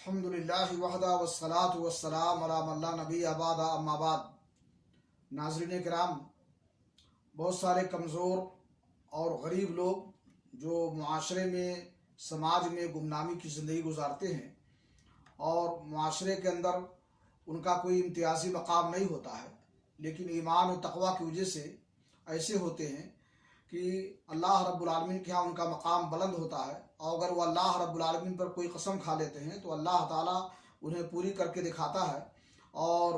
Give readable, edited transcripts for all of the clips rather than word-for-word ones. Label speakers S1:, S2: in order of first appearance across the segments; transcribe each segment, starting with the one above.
S1: अल्हम्दुलिल्लाहि वहदा वस्सलातु वस्सलाम अला मन ला नबी अबादा अम्मा बाद। नाज़रीन किराम, बहुत सारे कमज़ोर और गरीब लोग जो मुआशरे में, समाज में गुमनामी की ज़िंदगी गुजारते हैं और मुआशरे के अंदर उनका कोई इम्तियाज़ी मकाम नहीं होता है, लेकिन ईमान और तक़वा की वजह से ऐसे होते हैं कि अल्लाह रब्बुल आलमीन के यहाँ उनका मकाम बुलंद होता है। और अगर वो अल्लाह रब्बुल आलमीन पर कोई कसम खा लेते हैं तो अल्लाह ताला उन्हें पूरी करके दिखाता है और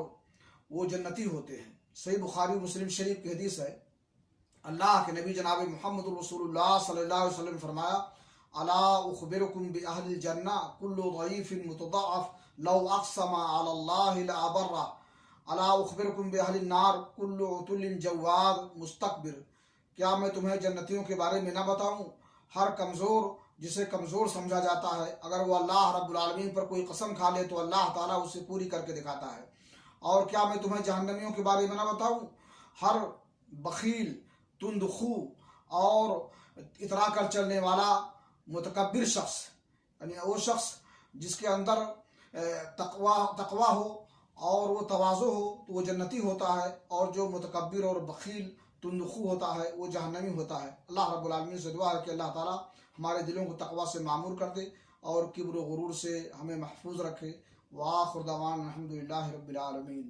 S1: वो जन्नती होते हैं। सही बुखारी मुस्लिम शरीफ की हदीस है, अल्लाह के नबी जनाब मोहम्मद रसूलुल्लाह सल्लल्लाहु अलैहि वसल्लम फरमाया, अला उखबिरुकुम बि अहलिल जन्नह कुल्लु दईफिन मुतदअफ लौ अक़समा अलल्लाहि लअबर्रा, अला उखबिरुकुम बि अहलिन नार कुल्लु उतुल्लिन जवाद मुस्तकबिर। क्या मैं तुम्हें जन्नतियों के बारे में ना बताऊं? हर कमज़ोर जिसे कमज़ोर समझा जाता है, अगर वो अल्लाह रब्बुल आलमीन पर कोई कसम खा ले तो अल्लाह ताला उसे पूरी करके दिखाता है। और क्या मैं तुम्हें जहन्नमियों के बारे में ना बताऊं? हर बखील, तुंदखू और इतरा कर चलने वाला मुतकब्बिर शख्स, यानी वो शख्स जिसके अंदर तकवा हो और वो तवाज़ु हो तो वो जन्नती होता है, और जो मुतकब्बिर और बखील तुंदखू होता है वो जहन्नमी होता है। अल्लाह रब्बुल आलमीन से दुआ है कि अल्लाह ताला हमारे दिलों को तकवा से मामूर कर दे और किब्र व गुरूर से हमें महफूज रखे। व आखिर दवाना अल्हम्दुलिल्लाहि रब्बिल आलमीन।